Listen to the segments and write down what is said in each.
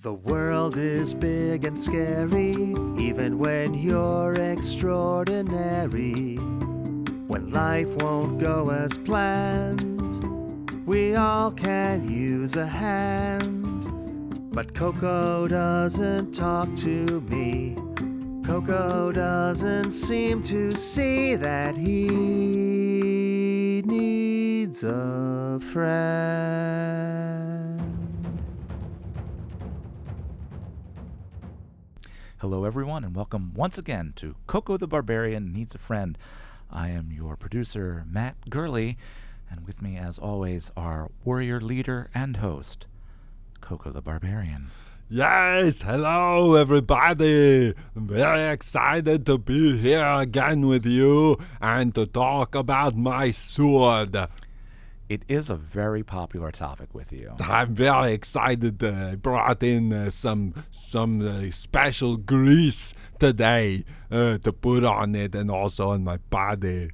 The world is big and scary, even when you're extraordinary. When life won't go as planned, we all can use a hand. But Coco doesn't talk to me. Coco doesn't seem to see that he needs a friend. Hello, everyone, and welcome once again to Coco the Barbarian Needs a Friend. I am your producer, Matt Gurley, and with me, as always, our warrior leader and host, Coco the Barbarian. Yes, hello everybody. I'm very excited to be here again with you and to talk about my sword. It is a very popular topic with you. I'm very excited. I brought in some special grease today to put on it and also on my body.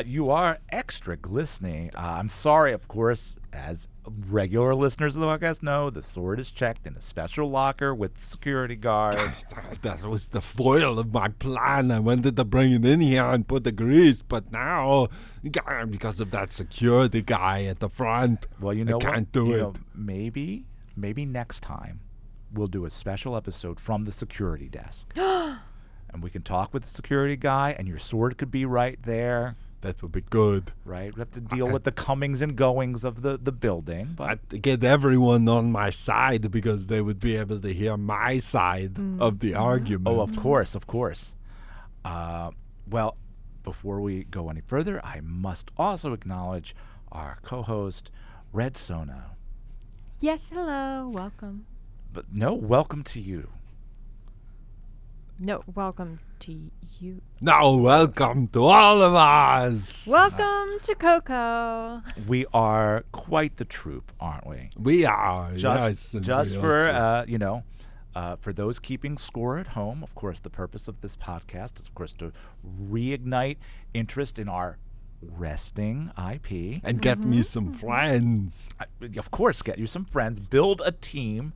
You are extra glistening. I'm sorry, of course, as regular listeners of the podcast know, the sword is checked in a special locker with security guards. That was the foil of my plan. I wanted to bring it in here and put the grease, but now, because of that security guy at the front, well, you know I can't do it. Maybe next time we'll do a special episode from the security desk. And we can talk with the security guy, and your sword could be right there. That would be good. Right? We have to deal with the comings and goings of the building. But I'd get everyone on my side because they would be able to hear my side of the argument. Oh, of course. Well, before we go any further, I must also acknowledge our co-host, Red Sona. Yes, hello. Welcome. But no, welcome to you. No, welcome to you. No, welcome to all of us. Welcome to Coco. We are quite the troupe, aren't we? We are. Just yes, for, for those keeping score at home, of course, the purpose of this podcast is, of course, to reignite interest in our resting IP. And get me some friends. Of course, get you some friends. Build a team,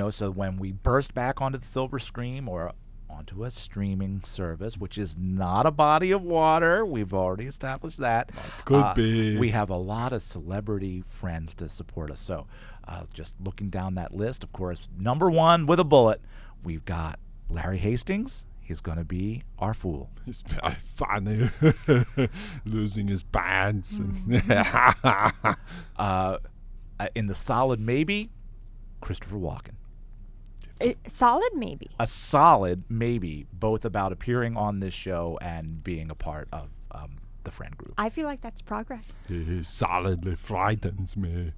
so when we burst back onto the silver screen or onto a streaming service, which is not a body of water. We've already established that. Could be. We have a lot of celebrity friends to support us. So just looking down that list, of course, number one with a bullet, we've got Larry Hastings. He's going to be our fool. He's very funny. Losing his pants. In the solid maybe, Christopher Walken. Solid maybe. A solid maybe, both about appearing on this show and being a part of the friend group. I feel like that's progress. He solidly frightens me.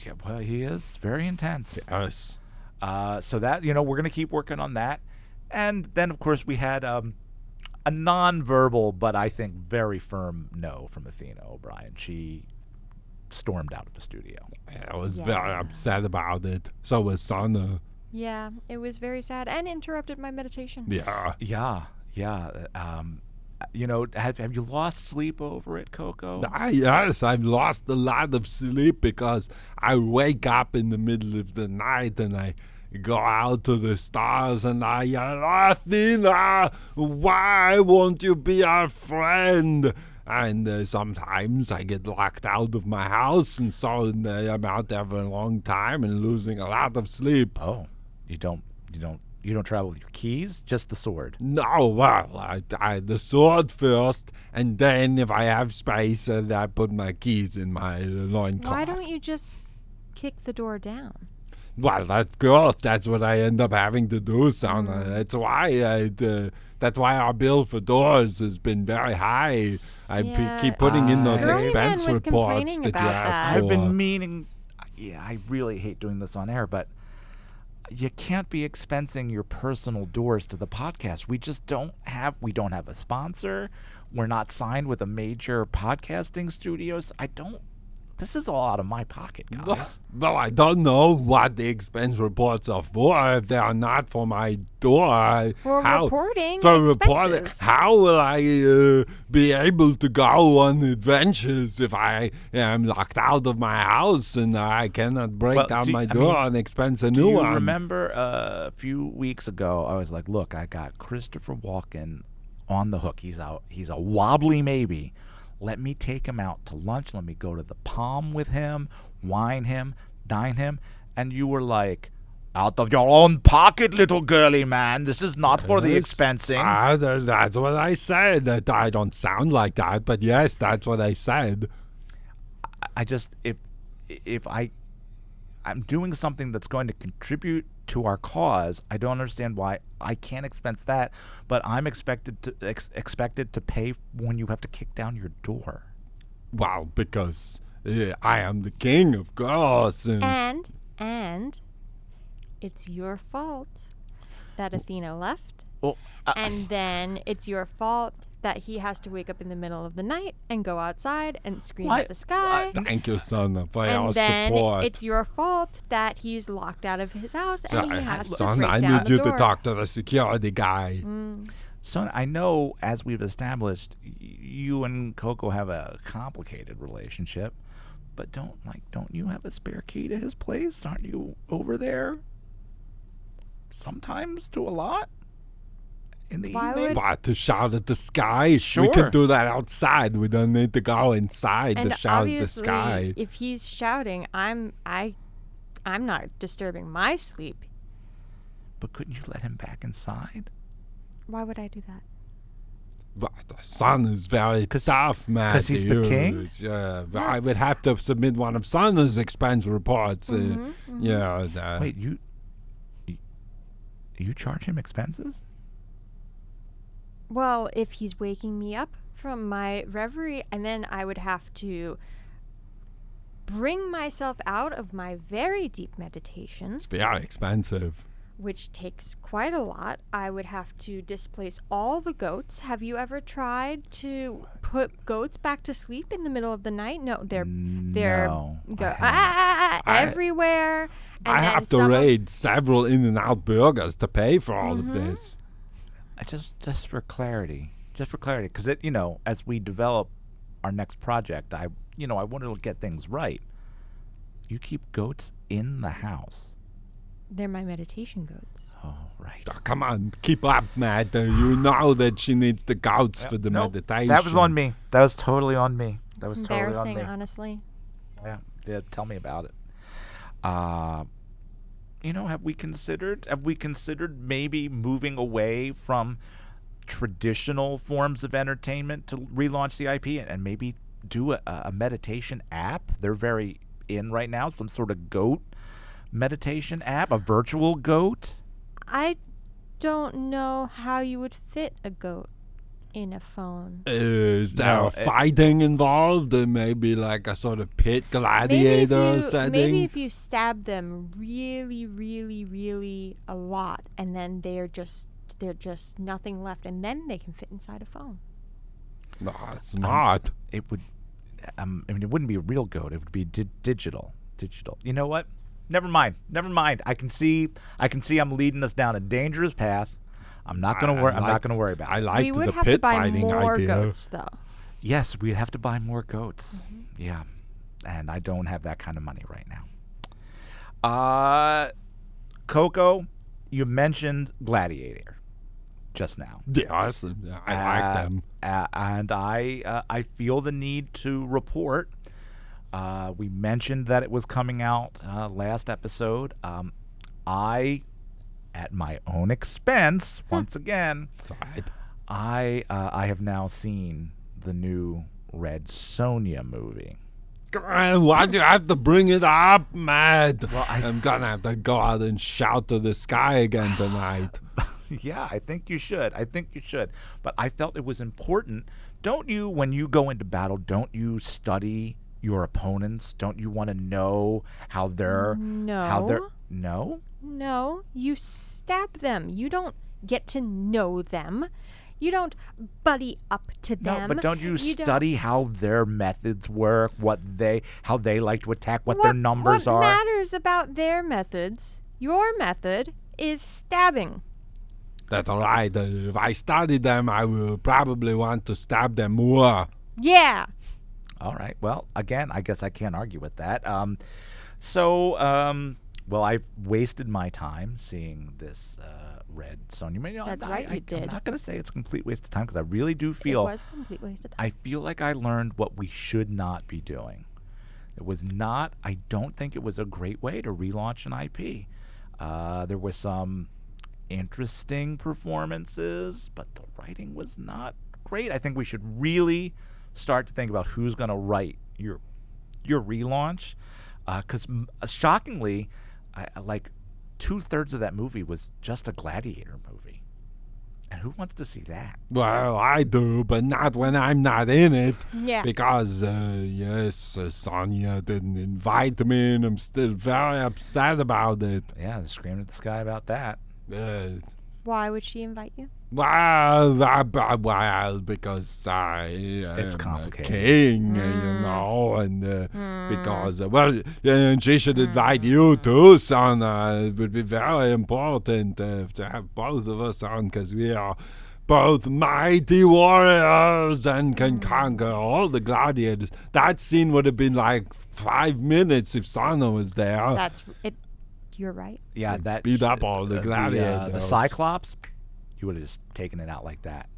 Yeah, well, he is very intense. Yes. So that, we're going to keep working on that. And then, of course, we had a non-verbal, but I think very firm no from Athena O'Brien. She stormed out of the studio. I was very upset about it. So was Sona. Yeah, it was very sad and interrupted my meditation. Yeah. Have you lost sleep over it, Coco? Yes, I've lost a lot of sleep because I wake up in the middle of the night and I go out to the stars and I yell, Athena, why won't you be our friend? And sometimes I get locked out of my house, and so I'm out there for a long time and losing a lot of sleep. Oh, you don't travel with your keys, just the sword? No, well, I the sword first, and then if I have space, I put my keys in my loincloth. Why don't you just kick the door down? Well, that's what I end up having to do, Sona. That's why our bill for doors has been very high. I keep putting in those Girlyman expense was reports complaining that you about asked that. for. I've been meaning, I really hate doing this on air, but you can't be expensing your personal doors to the podcast. We don't have a sponsor. We're not signed with a major podcasting studios. I don't This is all out of my pocket, guys. Well, I don't know what the expense reports are for. If they are not for my door, For how, reporting for reporting, expenses. how will I be able to go on adventures if I am locked out of my house and I cannot break Well, down do- my I door mean, and expense a Do new you one? remember a few weeks ago, I was like, look, I got Christopher Walken on the hook. He's a wobbly maybe. Let me take him out to lunch. Let me go to the Palm with him, wine him, dine him. And you were like, out of your own pocket, little girly man. This is not for the Yes. expensing. That's what I said. That I don't sound like that, but yes, that's what I said. I just if I'm doing something that's going to contribute to our cause, I don't understand why I can't expense that, but I'm expected to pay when you have to kick down your door. Well, because I am the king, of course. And it's your fault that Athena left. Well, And then it's your fault that he has to wake up in the middle of the night and go outside and scream What? at the sky. Thank you, son, for your And then support. it's your fault that he's locked out of his house and he has to son, break I down need the you door. to talk to the security guy. So I know, as we've established, you and Coco have a complicated relationship, but don't you have a spare key to his place? Aren't you over there sometimes to a lot in the Why evening? would- What, to shout at the sky? We Sure. can do that outside. We don't need to go inside And to shout at the obviously, sky. if he's shouting, I'm not disturbing my sleep. But couldn't you let him back inside? Why would I do that? But the son is very 'Cause- tough, man. 'cause he's the king? I would have to submit one of Son's expense reports. Mm-hmm, Yeah. Wait, you charge him expenses? Well, if he's waking me up from my reverie, and then I would have to bring myself out of my very deep meditation, It's very expensive. which takes quite a lot. I would have to displace all the goats. Have you ever tried to put goats back to sleep in the middle of the night? No, they're No, I haven't. everywhere. And I then have to some of- raid several In-N-Out burgers to pay for all Mm-hmm. of this. I just for clarity, because as we develop our next project, I wanted to get things right. You keep goats in the house. They're my meditation goats. Oh, right. Oh, come on, keep up, Matt. You know that she needs the goats for the Nope, meditation. that was on me. That was totally on me. That It's was totally on embarrassing, me. honestly. Yeah, tell me about it. Have we considered maybe moving away from traditional forms of entertainment to relaunch the IP and maybe do a meditation app? They're very in right now, some sort of goat meditation app, a virtual goat. I don't know how you would fit a goat in a phone. Is there No, fighting involved? Maybe like a sort of pit gladiator setting? Maybe if you stab them really, really, really a lot, and then they're just nothing left, and then they can fit inside a phone. No, it's not. It would. It wouldn't be a real goat. It would be digital. You know what? Never mind. I can see I'm leading us down a dangerous path. I'm not gonna worry. I'm not gonna worry about it. I We liked would the have to pit buy fighting more idea. goats, though. Yes, we'd have to buy more goats. Mm-hmm. Yeah, and I don't have that kind of money right now. Coco, you mentioned Gladiator just now. Yes, I like them. And I feel the need to report. We mentioned that it was coming out last episode. I, at my own expense, once again, It's all right. I have now seen the new Red Sonja movie. God, why do you have to bring it up, Matt? Well, I'm gonna have to go out and shout to the sky again tonight. Yeah, I think you should. But I felt it was important. Don't you, when you go into battle, don't you study your opponents? Don't you want to know how they're... No. No? No, you stab them. You don't get to know them. You don't buddy up to them. No, but don't you don't- study how their methods work, how they like to attack, what their numbers what are? What matters about their methods, your method, is stabbing. That's all right. If I study them, I will probably want to stab them more. Yeah. All right. Well, again, I guess I can't argue with that. Well, I've wasted my time seeing this Red Sonia. That's right, you did. I'm not going to say it's a complete waste of time because I really do It feel was a complete waste of time. I feel like I learned what we should not be doing. It was not. I don't think it was a great way to relaunch an IP. There were some interesting performances, but the writing was not great. I think we should really start to think about who's going to write your relaunch, because shockingly, like 2/3 of that movie was just a gladiator movie, and who wants to see that? Well, I do, but not when I'm not in it. Yeah. Because, Sonia didn't invite me, and I'm still very upset about it. Yeah, they're screaming at the sky about that. Why would she invite you? Well, because I It's am a complicated. king, and because, and she should invite you too, son. It would be very important to have both of us on, because we are both mighty warriors and can conquer all the gladiators. That scene would have been like 5 minutes if Sana was there. That's it. You're right. Yeah, that beat up all the gladiators. The Cyclops, you would have just taken it out like that.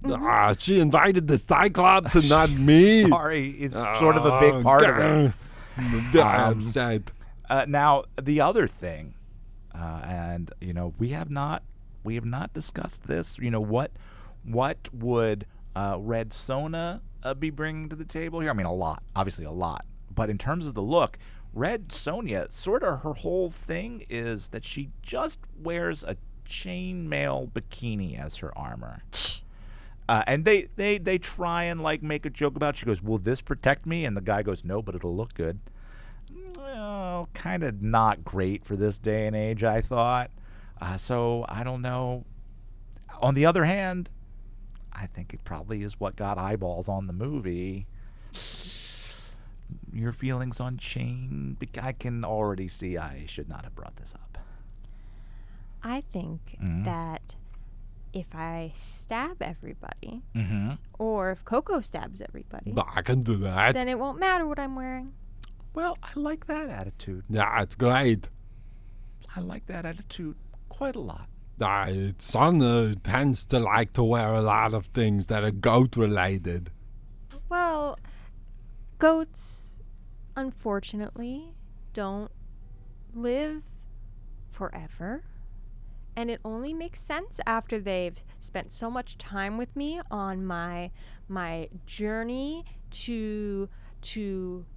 She invited the Cyclops and not me. Sorry, it's sort of a big part of it. I'm upset. Now, the other thing, and we have not discussed this. What would Red Sona be bringing to the table here? I mean, a lot, obviously a lot. But in terms of the look, Red Sonia, sort of her whole thing is that she just wears a chainmail bikini as her armor. And they try and like make a joke about it. She goes, "Will this protect me?" And the guy goes, "No, but it'll look good." Well, kind of not great for this day and age, I thought. So I don't know. On the other hand, I think it probably is what got eyeballs on the movie. Your feelings on chain? I can already see I should not have brought this up. I think that if I stab everybody, or if Coco stabs everybody, I can do that. then it won't matter what I'm wearing. Well, I like that attitude. Yeah, it's great. I like that attitude quite a lot. Sana tends to like to wear a lot of things that are goat related. Well, goats, unfortunately, don't live forever. And it only makes sense after they've spent so much time with me on my journey to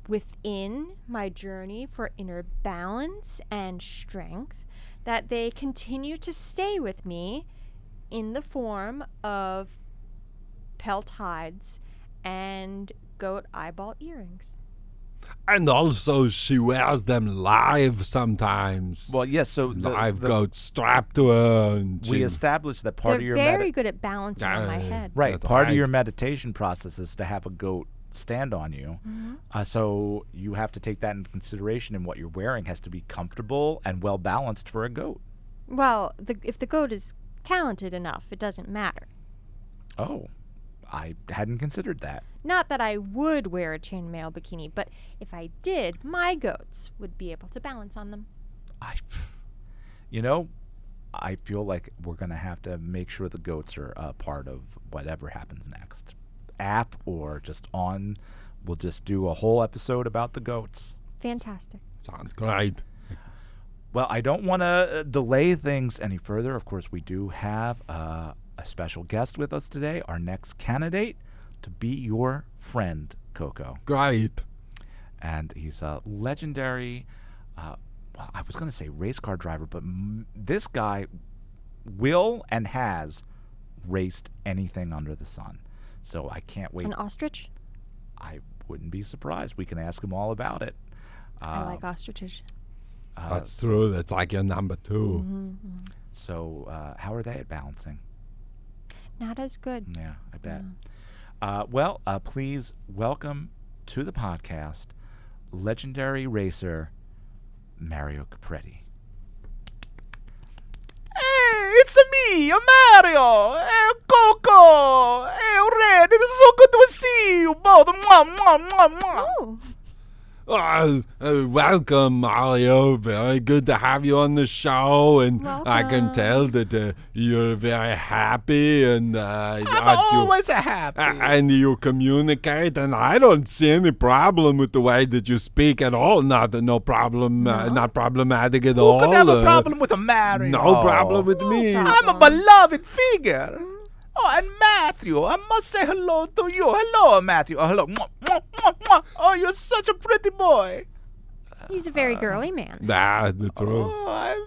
within my journey for inner balance and strength, that they continue to stay with me in the form of pelt hides and goat eyeball earrings. And also, she wears them live sometimes. Well, yes. So Live goats strapped to her. And we established that part They're of your very good at balancing on my head. right. That's Part of right. your meditation process is to have a goat stand on you. So you have to take that into consideration, and what you're wearing has to be comfortable and well balanced for a goat. Well, if the goat is talented enough, it doesn't matter. Oh, I hadn't considered that. Not that I would wear a chainmail bikini, but if I did, my goats would be able to balance on them. I feel like we're going to have to make sure the goats are a part of whatever happens next. App or just on, we'll just do a whole episode about the goats. Fantastic. Sounds great. Well, I don't want to delay things any further. Of course, we do have a special guest with us today, our next candidate to be your friend, Coco. Great. And he's a legendary, well, I was going to say race car driver, but this guy will and has raced anything under the sun. So I can't wait. An ostrich? I wouldn't be surprised. We can ask him all about it. I like ostriches. That's true. That's like your number 2. So how are they at balancing? Not as good. Yeah, I bet. Please welcome to the podcast legendary racer Mario Capretti. Hey, it's me, Mario. Hey, Coco. Hey, Red. It is so good to see you both. Mwah, mwah, mwah, mwah. Oh. Welcome, Mario. Very good to have you on the show, and I can Welcome. tell that you're very happy, and I'm always happy. and you communicate, and I don't see any problem with the way that you speak at all. No problem, not problematic at all. Who could have a problem with a Mario? No problem with me. I'm a beloved figure. Oh, and Matthew, I must say hello to you. Hello, Matthew. Oh, hello. Mwah, mwah, mwah, mwah. Oh, you're such a pretty boy. He's a very girly man. That's true. Oh,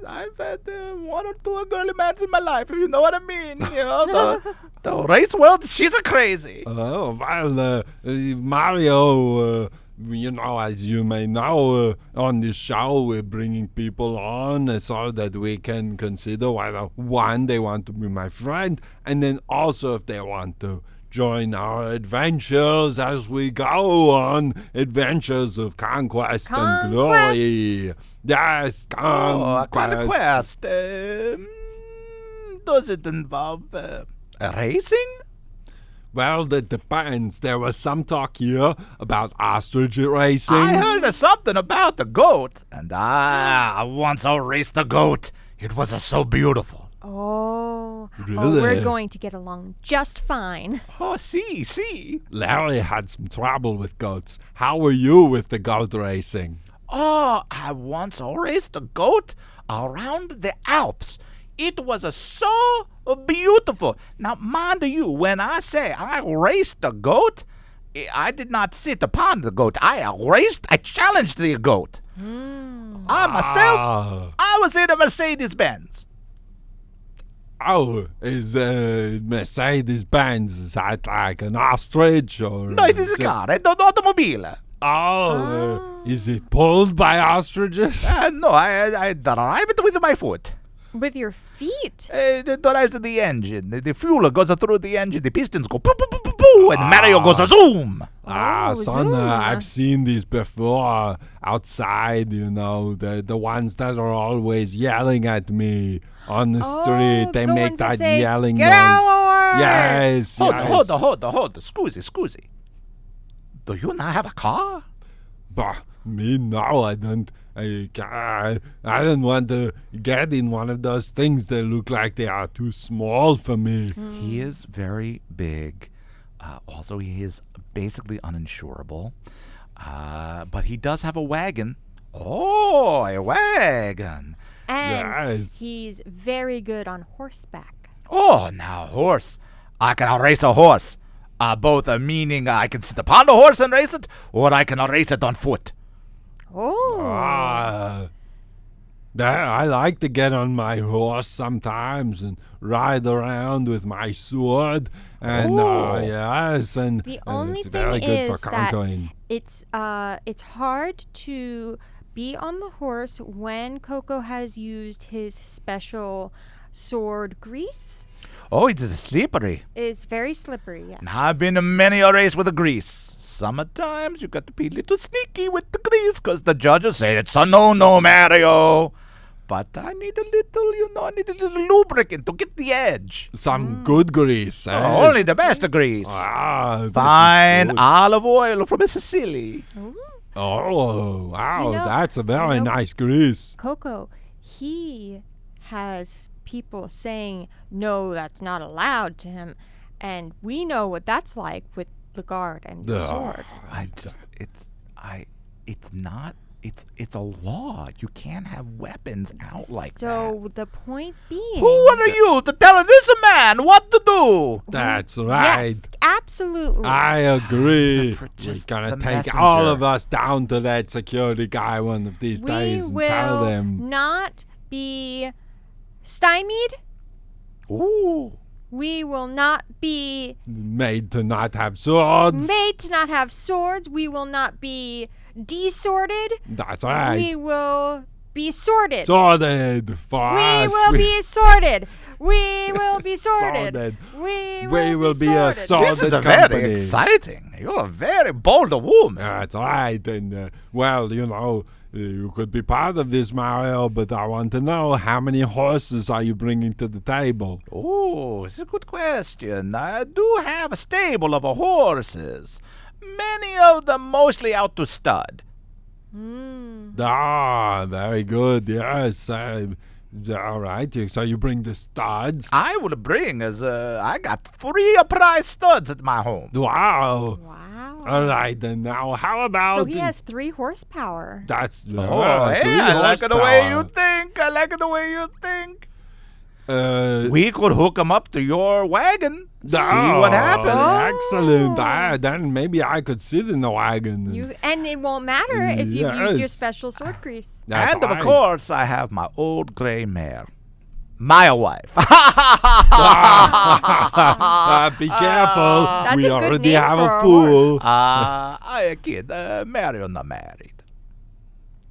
I've had one or two girly mans in my life, if you know what I mean. You know, the race world, she's a crazy. Oh, well, Mario, you know, as you may know, on this show, we're bringing people on so that we can consider whether, one, they want to be my friend, and then also if they want to join our adventures as we go on adventures of conquest and glory. Yes, Oh, quite a conquest. quest. Does it involve racing? Well, that depends. There was some talk here about ostrich racing. I heard something about the goat, and I once raced a goat. It was so beautiful. Oh. Really? Oh, we're going to get along just fine. Oh, see. Larry had some trouble with goats. How were you with the goat racing? Oh, I once raced a goat around the Alps. It was so beautiful. Now, mind you, when I say I raced a goat, I did not sit upon the goat. I challenged the goat. I myself, I was in a Mercedes-Benz. Oh, is Mercedes-Benz, is that like an ostrich or... No, it is a car, an automobile. Oh, is it pulled by ostriches? No, I drive it with my foot. With your feet? It drives the engine. The fuel goes through the engine. The pistons go poo, poo, poo, poo, poo, and Mario goes zoom. Oh, son, zoom. I've seen these before outside, you know, the ones that are always yelling at me on the street. They the make ones that that say, yelling "Get noise. out!" Yes, Hold, yes. Scusi. Do you not have a car? Bah, me, no, I don't. I don't want to get in one of those things that look like they are too small for me. He is very big. Also, he is basically uninsurable. But he does have a wagon. Oh, a wagon. And Yes. he's very good on horseback. Oh, now horse. I can race a horse. Both meaning I can sit upon the horse and race it, or I can race it on foot. Oh. I like to get on my horse sometimes and ride around with my sword. And yes, and The and only it's very thing good is for that conquering. it's hard to be on the horse when Coco has used his special sword grease. Oh, it is slippery. It's very slippery, yeah. Now, I've been in many a race with the grease. Sometimes you got to be a little sneaky with the grease, 'cause the judges say it's a no-no, Mario. But I need a little lubricant to get the edge. Some good grease. Eh? Only the best grease. This is Fine good. olive oil from Sicily. Oh, wow, You know- that's a very you know- nice grease. Coco, he has people saying, no, that's not allowed to him. And we know what that's like with the guard and the Ugh. sword. It's a law. You can't have weapons out like that. So the point being... Who are you to tell this man what to do? That's right. Yes, absolutely. I agree. For We're just gonna the take messenger. all of us down to that security guy one of these we days and tell will them. not be stymied. Ooh. We will not be Made to not have swords. made to not have swords. We will not be desorted. That's right. We will be sorted. Sorted for We us. will be sorted. We will be sorted. Sorted. We We will be a sorted. This is a company. very exciting. You're a very bold woman. That's right. And, well, you could be part of this, Mario, but I want to know, how many horses are you bringing to the table? Oh, it's a good question. I do have a stable of horses. Many of them mostly out to stud. Ah, very good. Yes. All right. So you bring the studs. I will bring I got 3 prize studs at my home. Wow. Wow. All right. Then now, how about... So he has 3 horsepower. That's... Oh, hey, 3 I like the way you horsepower. think. I like the way you think. Uh, We could hook them up to your wagon. See what happens. Oh. Excellent. Then maybe I could sit in the wagon. And it won't matter if you've used your Yes. special sword grease. That's And of right. course, I have my old gray mare. My wife. Be careful. That's We a good already name have for a a fool. I kid. Married, not married.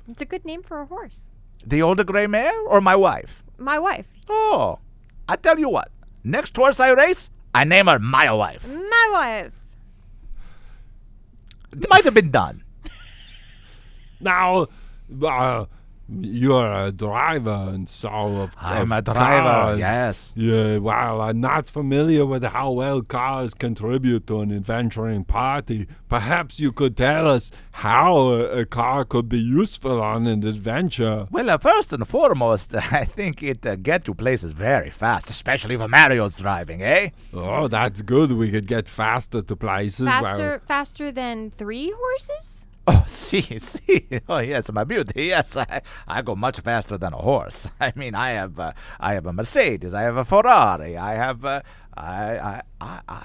It's a good name for a horse. The older gray mare or my wife? My wife. Oh, I tell you what. Next horse I race, I name her my wife. My wife. It might have been done. Now, you're a driver, and so I'm of a driver, cars. yes. Yeah, well, I'm not familiar with how well cars contribute to an adventuring party. Perhaps you could tell us how a car could be useful on an adventure. Well, first and foremost, I think it gets you places very fast, especially if Mario's driving, eh? Oh, that's good. We could get faster to places. Faster than 3 horses? Oh, see. Oh, yes, my beauty. Yes, I go much faster than a horse. I mean, I have a Mercedes. I have a Ferrari. I have I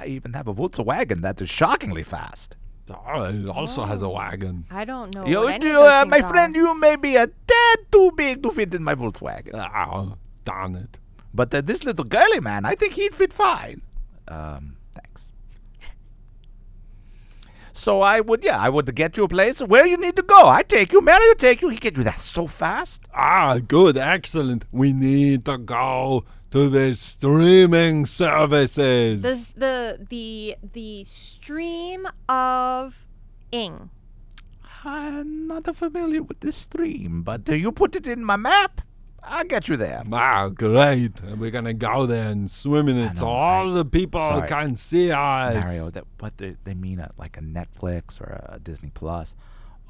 even have a Volkswagen that is shockingly fast. Oh, it also has a wagon. I don't know. You, what any of those my things friend, are. you may be a tad too big to fit in my Volkswagen. Oh, darn it. But this little girly man, I think he'd fit fine. Thanks. So I would get you a place where you need to go. I take you, Mario take you. He get you that so fast. Ah, good, excellent. We need to go to the streaming services. The stream of ing. I'm not familiar with this stream, but you put it in my map. I'll get you there. Ah, great. We're going to go there and swim in it so know, all the people sorry. can see us. Mario, what they mean like a Netflix or a Disney Plus.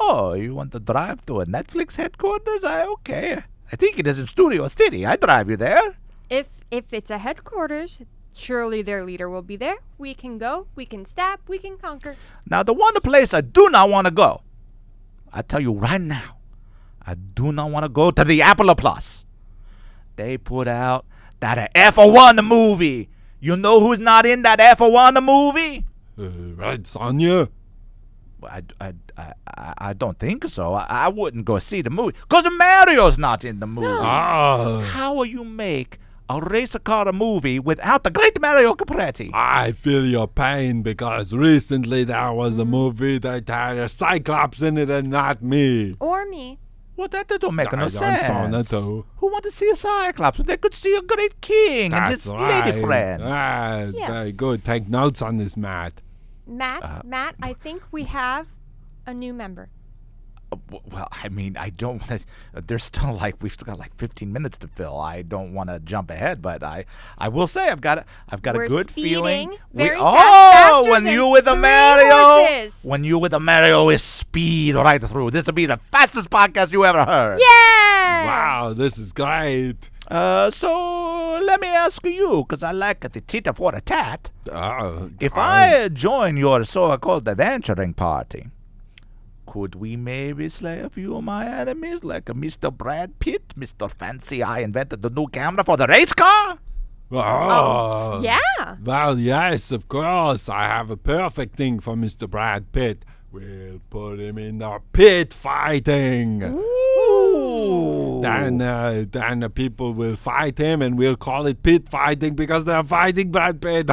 Oh, you want to drive to a Netflix headquarters? Okay. I think it is in Studio City. I drive you there. If it's a headquarters, surely their leader will be there. We can go. We can stab. We can conquer. Now, the one place I do not want to go, I tell you right now, I do not want to go to the Apple Plus. They put out that F1 movie. You know who's not in that F1 movie? Right, Sonia? I don't think so. I wouldn't go see the movie because Mario's not in the movie. Ah, How will you make a race car movie without the great Mario Capretti? I feel your pain because recently there was a movie that had a Cyclops in it and not me. Or me. Well, that don't make no I saw that sense. too. Who want to see a Cyclops? They could see a great king and his lady friend. Ah, Yes. very good. Take notes on this, Matt. Matt, I think we have a new member. Well, I mean, I don't want to. There's still we've still got 15 minutes to fill. I don't want to jump ahead, but I will say I've got We're a good speeding feeling. very oh, faster when than you with a 3 Mario, horses. when you with a Mario is speed right through. This will be the fastest podcast you ever heard. Yeah! Wow, this is great. So let me ask you, because I like the tita for a tat. Oh, If I join your so-called adventuring party, could we maybe slay a few of my enemies, like Mr. Brad Pitt, Mr. Fancy? I invented the new camera for the race car. Oh, Yeah. Well, yes, of course. I have a perfect thing for Mr. Brad Pitt. We'll put him in the pit fighting. Ooh. then the people will fight him, and we'll call it pit fighting because they're fighting Brad Pitt.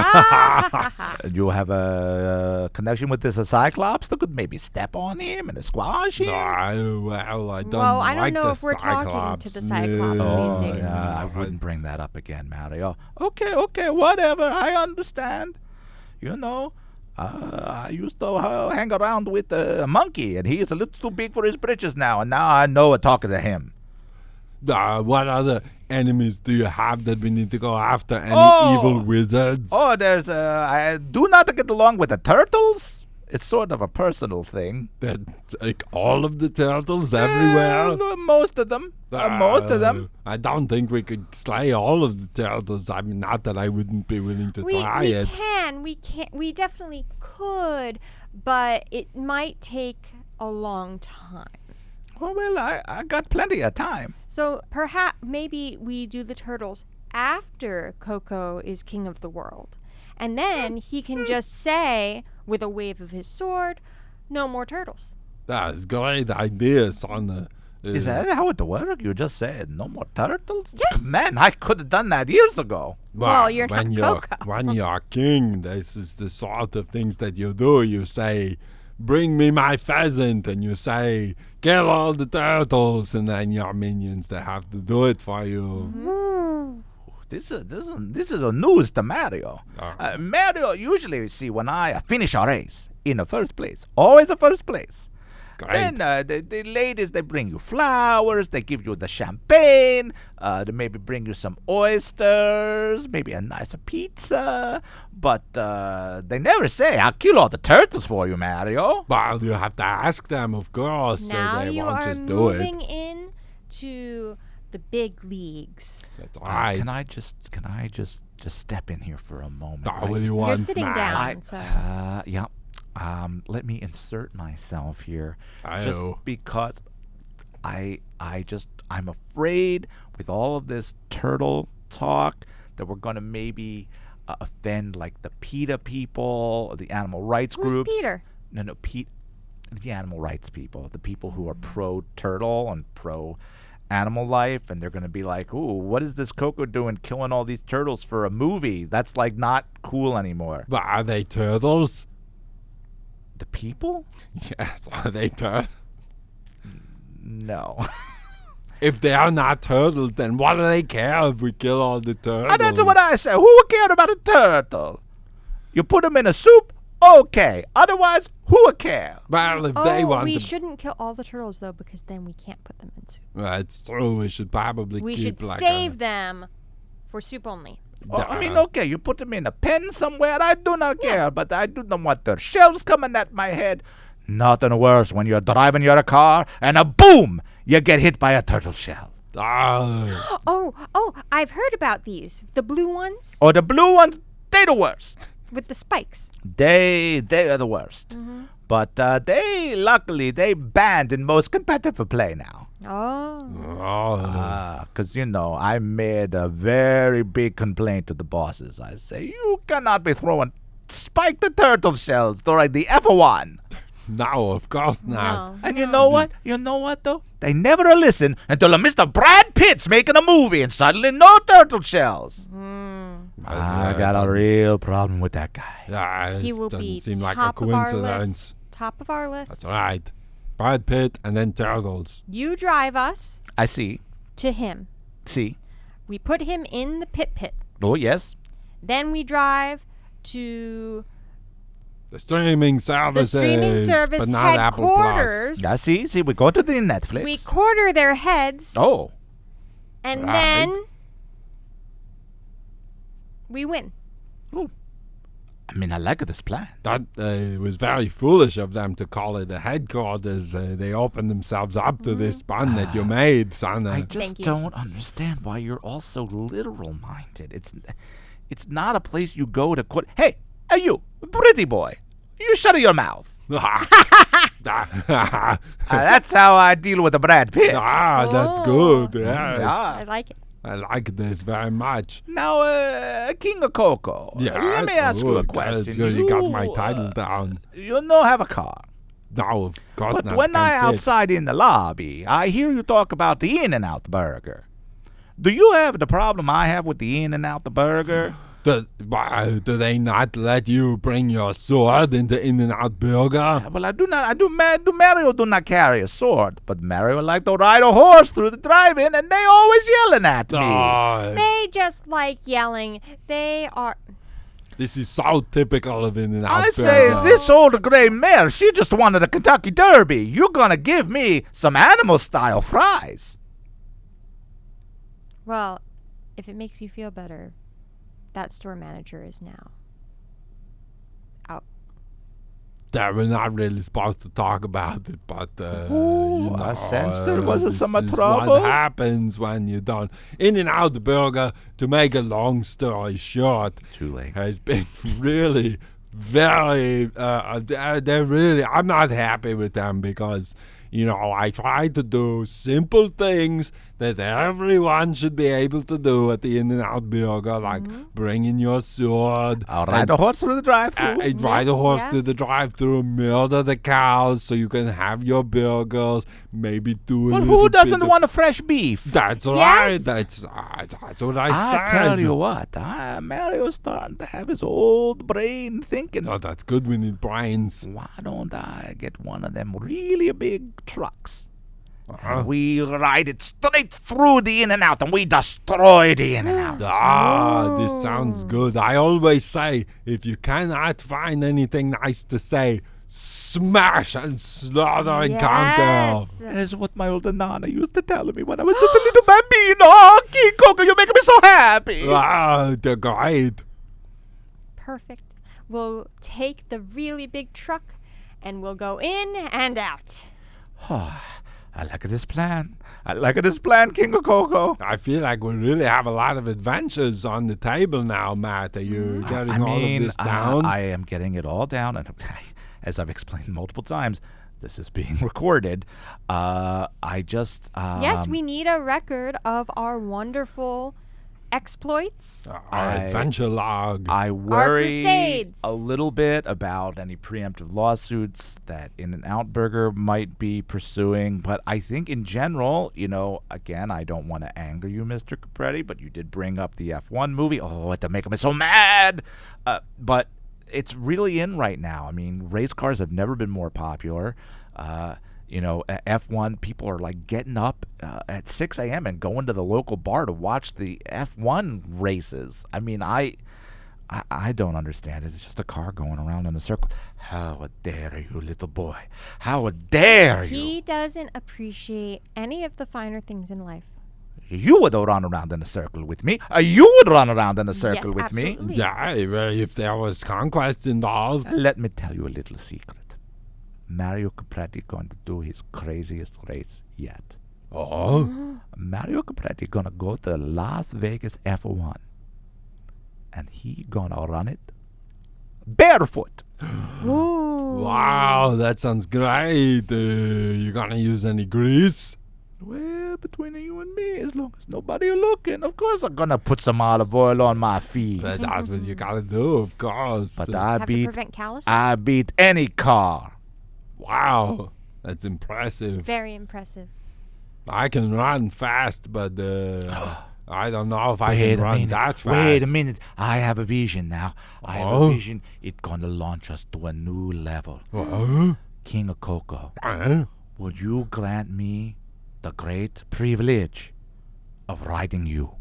You have a connection with this Cyclops that could maybe step on him and squash him? Well, I don't Well, I like don't know the if we're talking to the Cyclops No. these days. Yeah, I wouldn't bring that up again, Mario. Okay, whatever. I understand. You know, I used to hang around with a monkey, and he is a little too big for his britches now, and now I know talking to him. What other enemies do you have that we need to go after? Any evil wizards? Oh, there's I do not get along with the turtles. It's sort of a personal thing. That, like all of the turtles everywhere? Most of them. Most of them. I don't think we could slay all of the turtles. I mean, not that I wouldn't be willing to try it. We definitely could, but it might take a long time. Oh, well, I got plenty of time. So perhaps maybe we do the turtles after Coco is king of the world. And then he can just say, with a wave of his sword, no more turtles. That's a great idea, Sona. Is that how it works? You just said no more turtles? Yeah. Man, I could have done that years ago. Well, you're not Coco. When you're king, this is the sort of things that you do. You say, bring me my pheasant, and you say, kill all the turtles, and then your minions, they have to do it for you. Mm-hmm. This is a news to Mario. Mario, usually, you see, when I finish a race in the first place, always the first place. Great. Then the ladies, they bring you flowers, they give you the champagne, they maybe bring you some oysters, maybe a nice pizza, but they never say, I'll kill all the turtles for you, Mario. Well, you have to ask them, of course. Now so they you won't are just do moving it. in to the big leagues. That's right. Can I just step in here for a moment? Oh, what do you want, You're sitting Matt? down, so Yeah. Let me insert myself here, just Ayo. because I'm afraid with all of this turtle talk that we're gonna maybe offend like the PETA people, or the animal rights who's groups. Peter? No, the animal rights people, the people who are pro turtle and pro animal life, and they're gonna be like, "Ooh, what is this Coco doing, killing all these turtles for a movie? That's like not cool anymore." But are they turtles? The people? Yes, are they turtles? No. If they are not turtles, then what do they care if we kill all the turtles? And that's what I say. Who would care about a turtle? You put them in a soup, okay. Otherwise, who would care? Well, if they want we to... shouldn't kill all the turtles, though, because then we can't put them in soup. That's true. We should probably We keep should like save them for soup only. Oh, I mean, okay, you put them in a pen somewhere. I do not care, but I do not want their shells coming at my head. Nothing worse when you're driving your car and a boom, you get hit by a turtle shell. Oh, I've heard about these. The blue ones Or the blue ones, they the worst. with the spikes. They are the worst. But luckily, they banned in most competitive play now. Oh. Because, I made a very big complaint to the bosses. I say, you cannot be throwing spike the turtle shells during the F1. No, of course not. No. And you know what? You know what, though? They never listen until Mr. Brad Pitt's making a movie and suddenly no turtle shells. I got a real problem with that guy. Yeah, He it will doesn't be seem like a top of our coincidence. list. Top of our list. That's right. Brad Pitt and then turtles. You drive us I see. to him. See. We put him in the pit. Oh, yes. Then we drive to The streaming services. the streaming service but not Apple headquarters. Yeah, see. We go to the Netflix. We quarter their heads. Oh. And Right. then we win. Ooh. I mean, I like this plan. That was very foolish of them to call it a headquarters. They opened themselves up to this pun that you made, Sona. I just Thank you. don't understand why you're all so literal-minded. It's not a place you go to quit. Hey, you, pretty boy, you shut your mouth. That's how I deal with a Brad Pitt. That's Oh. good. Yes. Yeah. I like it. I like this very much. Now, King of Coco, Yeah, let me ask you a that's question. good. You got my title down. You know have a car. No, of course But not. when I Can't sit. outside in the lobby, I hear you talk about the In-N-Out burger. Do you have the problem I have with the In-N-Out burger? Do they not let you bring your sword into In-N-Out Burger? Well, I do not. Mario do not carry a sword, but Mario like to ride a horse through the drive-in, and they always yelling at me. Oh, They just like yelling. They are. this is so typical of In-N-Out I Burger. say, this old gray mare, she just wanted a Kentucky Derby. You're gonna give me some animal-style fries. Well, if it makes you feel better, that store manager is now out. That we're not really supposed to talk about it, but I sensed there was this some is trouble. What happens when you don't? In-N-Out Burger, to make a long story short, Too late. has been really very. They're really. I'm not happy with them because I try to do simple things that everyone should be able to do at the In-N-Out Burger, like bring in your sword. I'll ride a horse through the drive-thru. Ride a Yes, horse yes. through the drive-thru, murder the cows so you can have your burgers. Maybe do a Well, little who doesn't bit of- want a fresh beef? That's Yes. right. That's what I I said. tell you what, Mario's starting to have his old brain thinking. Oh, that's good. We need brains. Why don't I get one of them really big trucks? Uh-huh. We ride it straight through the In-N-Out, and we destroy the In-N-Out. This sounds good. I always say, if you cannot find anything nice to say, smash and slaughter and conquer. That is what my older Nana used to tell me when I was just a little bambino. Oh, King Coco, you're making me so happy. They're great. Perfect. We'll take the really big truck and we'll go in and out. I like this plan. I like this plan, King of Coco. I feel like we really have a lot of adventures on the table now, Matt. Are you getting all of this down? I am getting it all down, and as I've explained multiple times, this is being recorded. I just Yes, we need a record of our wonderful exploits. Our adventure log. I worry crusades. a little bit about any preemptive lawsuits that In-N-Out Burger might be pursuing, but I think in general, again, I don't want to anger you, Mr. Capretti, but you did bring up the F1 movie. Oh, it to make me so mad. But it's really in right now. I mean, race cars have never been more popular. F1, people are like getting up at 6 a.m. and going to the local bar to watch the F1 races. I mean, I don't understand it. It's just a car going around in a circle. How dare you, little boy? How dare you? He doesn't appreciate any of the finer things in life. You would run around in a circle with me. You would run around in a circle Yes, with me. absolutely. Yeah, if there was conquest involved. Let me tell you a little secret. Mario Capretti going to do his craziest race yet. Oh? Mario Capretti gonna go to Las Vegas F1, and he gonna run it barefoot. Ooh. Wow, that sounds great. You gonna use any grease? Well, between you and me, as long as nobody looking, of course I'm gonna put some olive oil on my feet. But that's what you gotta do, of course. But Have to prevent calluses. I beat any car. Wow, that's impressive. Very impressive. I can run fast, but I don't know if I can run that fast. Wait a minute. I have a vision now. I have Oh? a vision. It's gonna launch us to a new level. King of Coco, would you grant me the great privilege of riding you?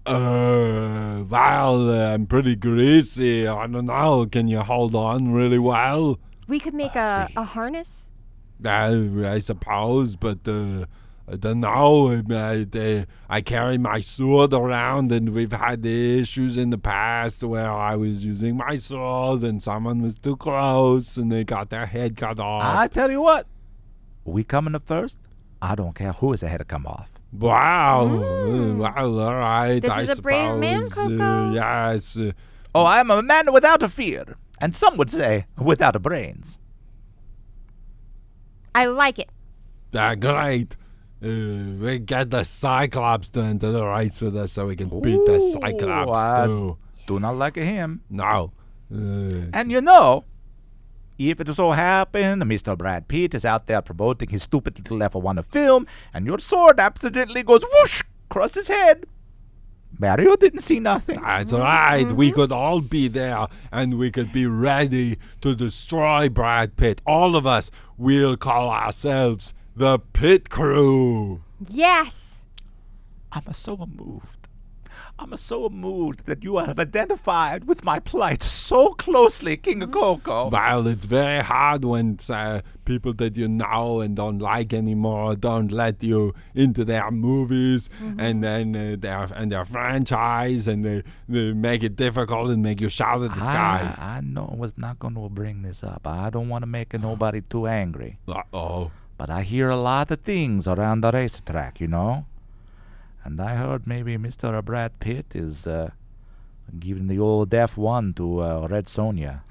Well, I'm pretty greasy. I don't know. Can you hold on really well? We could make a harness. I suppose, but I don't know. I carry my sword around, and we've had issues in the past where I was using my sword and someone was too close and they got their head cut off. I tell you what, we coming up first. I don't care who is ahead to come off. Wow. Well, all right. This I is a brave man, suppose, Coco. Yes. Oh, I am a man without a fear, and some would say without a brains. I like it. Great. We get the Cyclops to enter the race with us so we can beat the Cyclops I too. do not like him. No. And you know, if it so happen Mr. Brad Pitt is out there promoting his stupid little F1 film, and your sword accidentally goes whoosh across his head, Mario didn't see nothing. That's right. We could all be there, and we could be ready to destroy Brad Pitt. All of us. We'll call ourselves the Pit Crew. Yes. I'm so moved. I'm so moved that you have identified with my plight so closely, King of Coco. Well, it's very hard when people that you know and don't like anymore don't let you into their movies and then their franchise, and they make it difficult and make you shout at the sky. I know I was not going to bring this up. I don't want to make nobody too angry. Uh-oh. But I hear a lot of things around the racetrack, you know? And I heard maybe Mr. Brad Pitt is giving the old F1 to Red Sonja.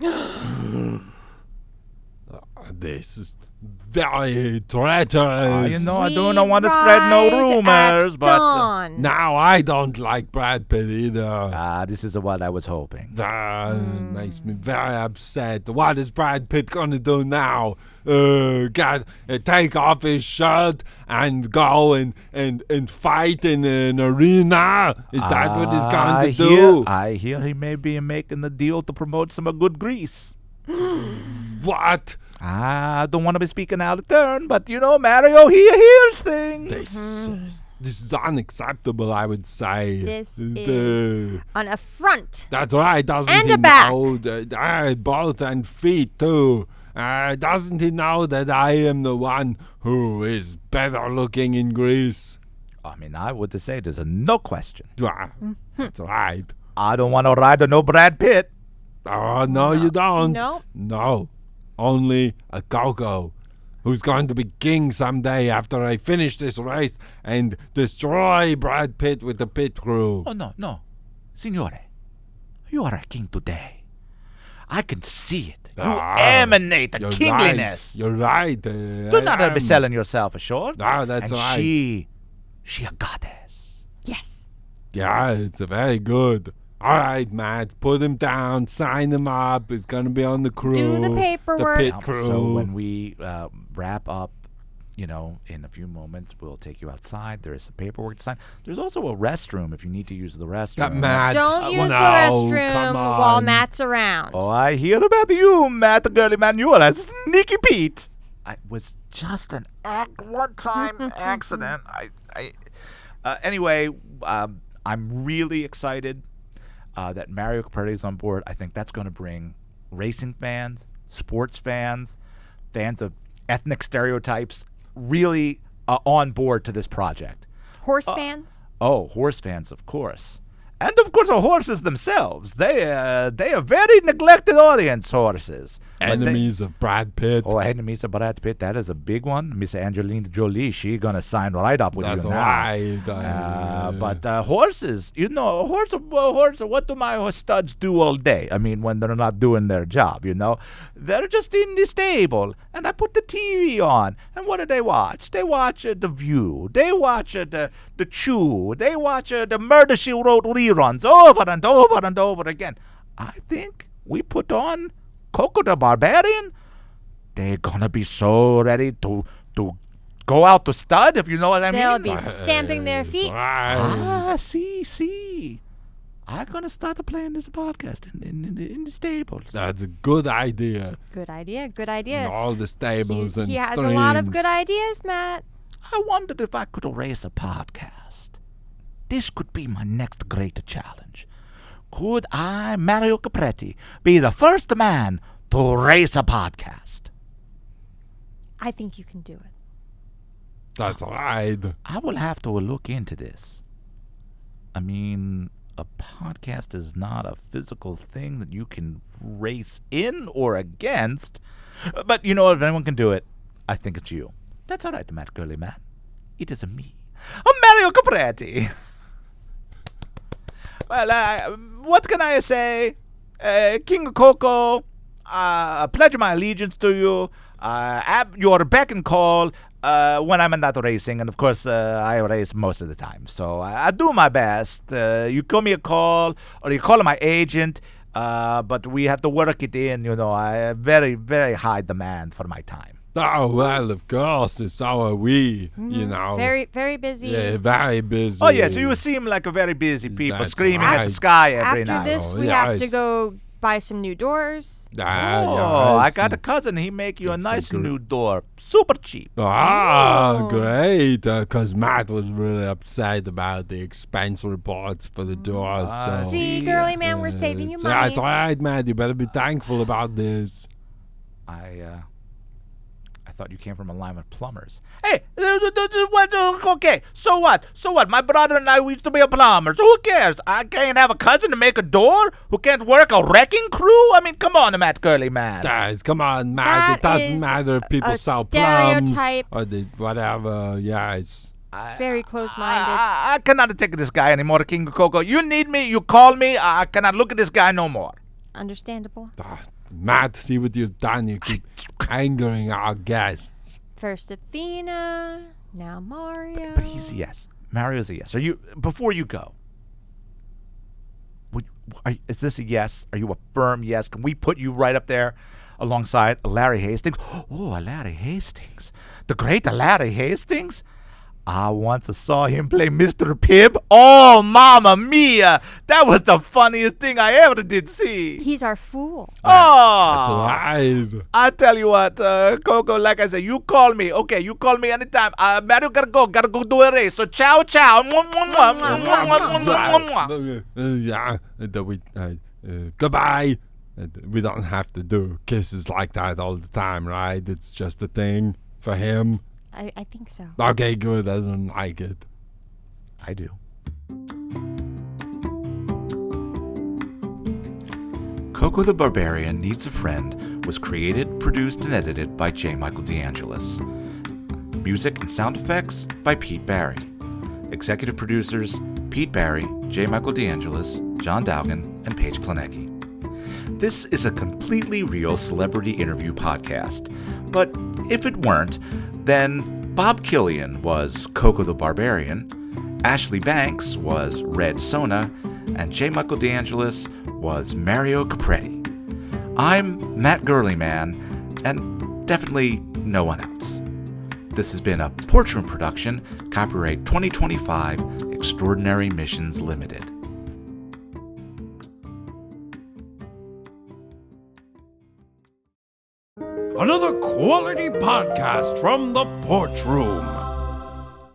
This is very treacherous. You know, I don't want to spread no rumors, but now I don't like Brad Pitt either. this is what I was hoping. That makes me very upset. What is Brad Pitt gonna do now? Take off his shirt and go and fight in an arena? Is that what he's going to do? I hear he may be making a deal to promote some good grease. What? I don't want to be speaking out of turn, but you know, Mario, he hears things. This is unacceptable, I would say. This is an affront. That's right, doesn't And he a back. know? Both, and feet too. Doesn't he know that I am the one who is better looking in Greece? I mean, I would say there's no question. That's right. I don't want to ride no Brad Pitt. Oh, no, you don't. Nope. No. Only a Coco who's going to be king someday after I finish this race and destroy Brad Pitt with the Pit Crew. Oh, no. Signore, you are a king today. I can see it. You emanate a kingliness. Right. You're right. Do not be selling yourself short. No, that's and right. she a goddess. Yes. Yeah, it's very good. All right, Matt, put him down, sign him up. It's going to be on the crew. Do the paperwork. The Pit Crew. So when we wrap up, you know, in a few moments, we'll take you outside. There is some paperwork to sign. There's also a restroom if you need to use the restroom. Matt. Don't use the come restroom on. while Matt's around. Oh, I hear about you, Matt the Girlyman. You are a sneaky Pete. I was just an one-time accident. Anyway, I'm really excited that Mario Capretti is on board. I think that's going to bring racing fans, sports fans, fans of ethnic stereotypes really on board to this project. Horse fans? Oh, horse fans, of course. And of course, the horses themselves. They are very neglected audience, horses. Enemies of Brad Pitt. Oh, enemies of Brad Pitt. That is a big one. Miss Angelina Jolie, she gonna sign right up with That's you now. right. But horses, you know, horse. What do my studs do all day? I mean, when they're not doing their job, you know, they're just in the stable, and I put the TV on, and what do they watch? They watch The View. They watch the Chew. They watch the Murder She Wrote reruns over and over and over again. I think we put on Coco the Barbarian. They're gonna be so ready to go out to stud, if you know what I They'll mean. be stamping their feet. See. I'm gonna start playing this podcast in the stables. That's a good idea. Good idea. In all the stables and He has streams. a lot of good ideas, Matt. I wondered if I could raise a podcast. This could be my next great challenge. Could I, Mario Capretti, be the first man to race a podcast? I think you can do it. That's right. I will have to look into this. I mean, a podcast is not a physical thing that you can race in or against. But you know, if anyone can do it, I think it's you. That's all right, Matt Girlyman. It is me, Mario Capretti. Well, what can I say? King of Coco, pledge my allegiance to you. At your beck and call when I'm not racing. And, of course, I race most of the time. So I do my best. You call me a call or you call my agent. but we have to work it in, I very, very high demand for my time. Oh, well, of course, so are we, Very, very busy. Yeah, very busy. Oh, yeah, so you seem like a very busy people That's screaming at the right. sky every After night. this, Oh, we have to yes. go buy some new doors. Oh, I yes. got a cousin. He make you a Yes, nice so good. new door. Super cheap. Ah, great. Because Matt was really upset about the expense reports for the doors. So. See, See, girly man, we're saving you money. That's all right, Matt. You better be thankful about this. I thought you came from a line of plumbers. Hey, okay, so what? So what? My brother and I, we used to be plumbers. Who cares? I can't have a cousin to make a door who can't work a wrecking crew? I mean, come on, Matt Girly Man. Guys, come on, Matt. That It doesn't is matter if people a sell plums stereotype. or whatever. Yes. Very close-minded. I cannot take this guy anymore, King Coco. You need me, you call me. I cannot look at this guy no more. Understandable. Matt, see what you've done. You keep angering our guests. First Athena, now Mario. But he's a yes. Mario's a yes. Are you, before you go, is this a yes? Are you a firm yes? Can we put you right up there alongside Larry Hastings? Oh, Larry Hastings. The great Larry Hastings? I once saw him play Mr. Pibb. Oh, mamma mia. That was the funniest thing I ever did see. He's our fool. That's Oh, alive. I tell you what, Coco, like I said, you call me. Okay, you call me anytime. Mario gotta go do a race. So ciao, ciao. Goodbye. We don't have to do kisses like that all the time, right? It's just a thing for him. I think so. Okay, good. I don't like it. I do. Coco the Barbarian Needs a Friend was created, produced, and edited by J. Michael DeAngelis. Music and sound effects by Pete Barry. Executive producers Pete Barry, J. Michael DeAngelis, John Dowgin, and Paige Klaniecki. This is a completely real celebrity interview podcast, but if it weren't, then Bob Killion was Coco the Barbarian, Ashley Banks was Red Sona, and J. Michael DeAngelis was Mario Capretti. I'm Matt Girlyman, and definitely no one else. This has been a Porch Room production, copyright 2025, Extraordinary Missions Limited. Another quality podcast from the Porch Room.